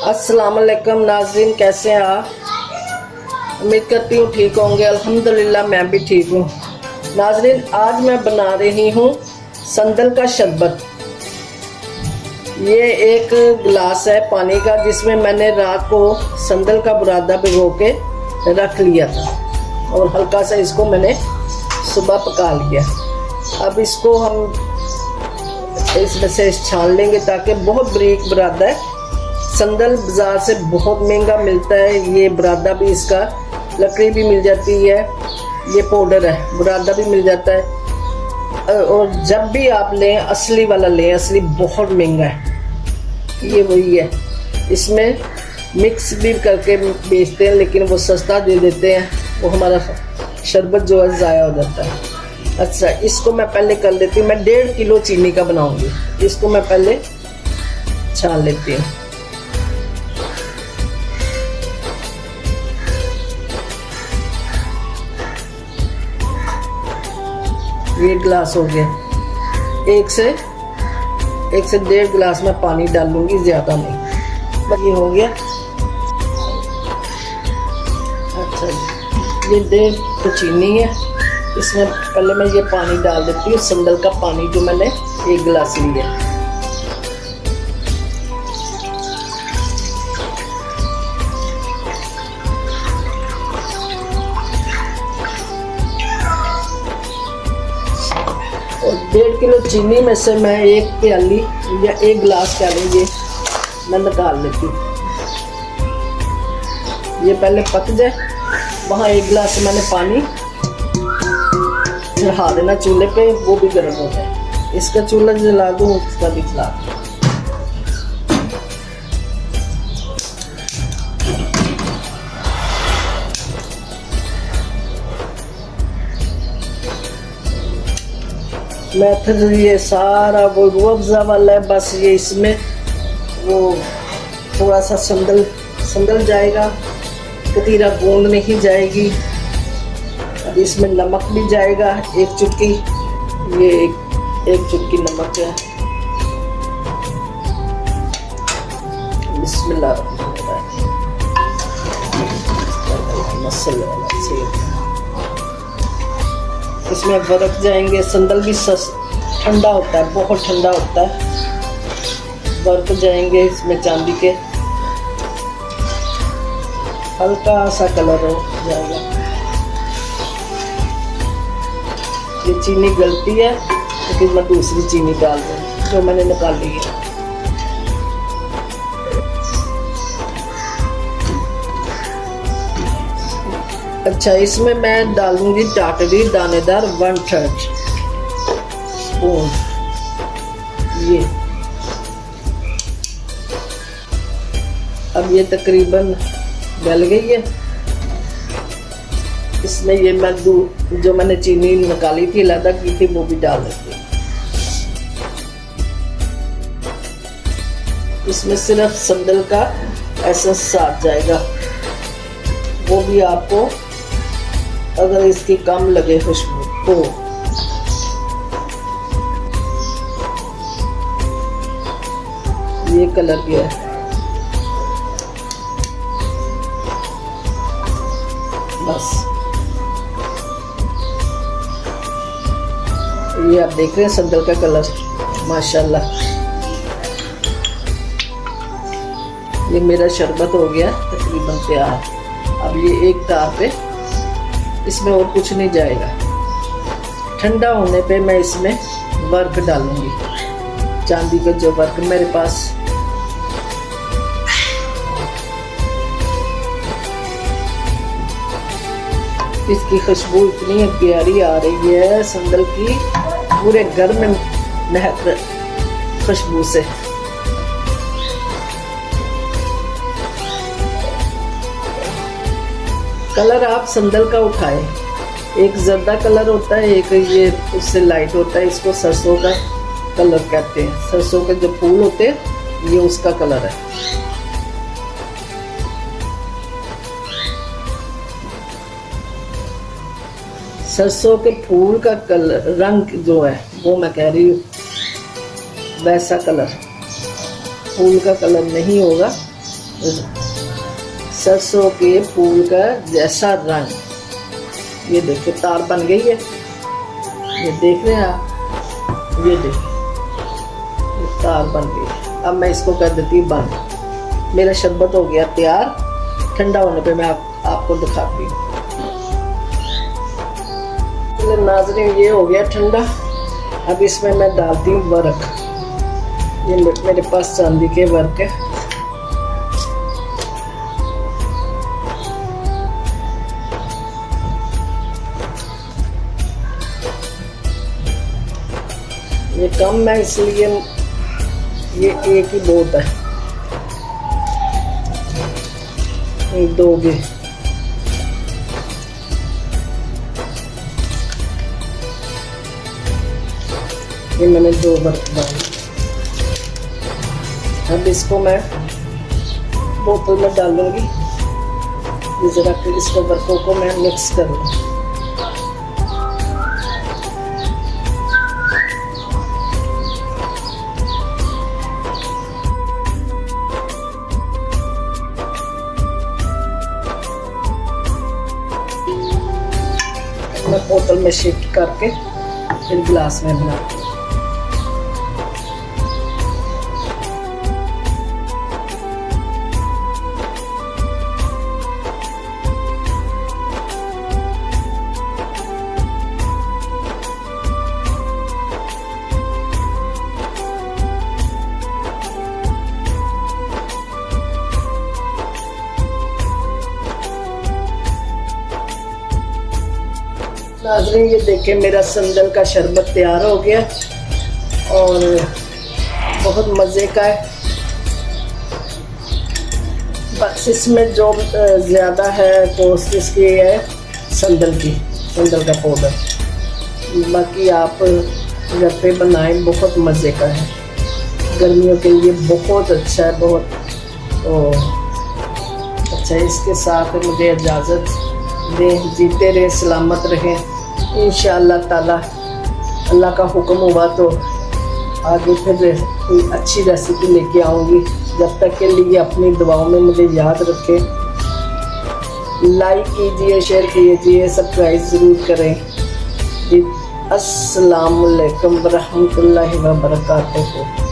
अस्सलाम वालेकुम नाज़रीन, कैसे हैं आप? उम्मीद करती हूँ ठीक होंगे। अल्हम्दुलिल्लाह मैं भी ठीक हूँ। नाज़रीन, आज मैं बना रही हूँ संदल का शरबत। ये एक गिलास है पानी का, जिसमें मैंने रात को संदल का बुरादा भिगो के रख लिया था और हल्का सा इसको मैंने सुबह पका लिया। अब इसको हम इसमें से छान लेंगे ताकि बहुत बारीक बुरादा है। संदल बाज़ार से बहुत महंगा मिलता है। ये बुरादा भी, इसका लकड़ी भी मिल जाती है, ये पाउडर है, बुरादा भी मिल जाता है। और जब भी आप लें असली वाला लें, असली बहुत महंगा है। ये वही है, इसमें मिक्स भी करके बेचते हैं लेकिन वो सस्ता दे देते हैं, वो हमारा शरबत जो है ज़ाया हो जाता है। अच्छा, इसको मैं पहले कर लेती हूँ। मैं 1.5 किलो चीनी का बनाऊंगी। इसको मैं पहले छान लेती हूँ। ये गिलास हो गया। एक से 1.5 गिलास में पानी डालूंगी, ज़्यादा नहीं। बस ये हो गया। अच्छा, ये 1.5 तो चीनी है। इसमें पहले मैं ये पानी डाल देती हूँ, संदल का पानी जो मैंने 1 गिलास लिया। और 1.5 किलो चीनी में से मैं 1 प्याली या 1 गिलास कह लीजिए मैं निकाल लेती हूँ। ये पहले पक जाए। वहाँ 1 गिलास मैंने पानी चढ़ा देना चूल्हे पे, वो भी गर्म हो जाए। इसका चूल्हा जला दूँ, उसका भी जला दूँ। मेथड ये सारा वो रूअफ़ज़ा वाला है। बस ये इसमें वो थोड़ा सा संदल जाएगा, कतीरा बूंद नहीं जाएगी। अब इसमें नमक भी जाएगा, 1 चुटकी। ये एक चुटकी नमक है। बिस्मिल्लाह इसमें बरक जाएंगे। संदल भी ठंडा होता है, बहुत ठंडा होता है। बरक जाएंगे इसमें चांदी के, हल्का सा कलर हो जाएगा। ये चीनी गलती है, लेकिन मैं दूसरी चीनी डाल दूँ जो मैंने निकाली है। अच्छा, इसमें मैं डालूंगी टाटरी दानेदार 1/3 स्पून। ये अब ये तकरीबन गल गई है। इसमें ये मैं जो मैंने चीनी निकाली थी, अलग की थी, वो भी डाल देती हूँ। इसमें सिर्फ संदल का एसेंस साथ जाएगा। वो भी आपको अगर इसकी कम लगे खुशबू तो ये कलर गया है। बस ये आप देख रहे हैं संदल का कलर, माशाल्लाह। ये मेरा शरबत हो गया तकरीबन तैयार। अब ये एक तार पे, इसमें और कुछ नहीं जाएगा। ठंडा होने पे मैं इसमें वर्क डालूंगी, चांदी का जो वर्क मेरे पास। इसकी खुशबू इतनी प्यारी आ रही है संदल की, पूरे घर में महक खुशबू से। कलर आप संदल का उठाए, एक जर्दा कलर होता है, एक ये उससे लाइट होता है। इसको सरसों का कलर कहते हैं। सरसों के जो फूल होते हैं, ये उसका कलर है। सरसों के फूल का कलर, रंग जो है, वो मैं कह रही हूँ वैसा कलर। फूल का कलर नहीं होगा, सरसों के फूल का जैसा रंग, ये देखिए तार बन गई है, ये देख रहे हैं आप, ये देखिए ये तार बन गई है। अब मैं इसको कर देती हूँ बंद। मेरा शरबत हो गया तैयार, ठंडा होने पे मैं आपको दिखाती हूँ। नाज़रीन ये हो गया ठंडा। अब इसमें मैं डालती हूँ वर्क। ये मेरे पास चांदी के वर्क है। ये कम है इसलिए ये एक ही बहुत है, दो भी। ये मैंने दो बर्फ डाली। अब इसको मैं बोतल में डालूंगी। ये जरा इसको बर्फों को मैं मिक्स कर लूँ। मैं बोतल में शिफ्ट करके फिर गिलास में बनाती हूँ। नाज़रीन ये देखें मेरा संदल का शरबत तैयार हो गया और बहुत मज़े का है। बस इसमें जो ज़्यादा है कॉस्ट इसकी है संदल का पाउडर। बाकी आप घर पे बनाएं, बहुत मज़े का है, गर्मियों के लिए बहुत अच्छा है, बहुत तो अच्छा है। इसके साथ मुझे इजाज़त दें, जीते रहें, सलामत रहें। इंशाअल्लाह ताला अल्लाह का हुक्म हुआ तो आगे फिर कोई अच्छी रेसिपी लेके आऊँगी। जब तक के लिए अपनी दुआओं में मुझे याद रखें। लाइक कीजिए, शेयर कीजिए, सब्सक्राइब ज़रूर करें जी। अस्सलाम वालेकुम व रहमतुल्लाहि व बरकातुहू।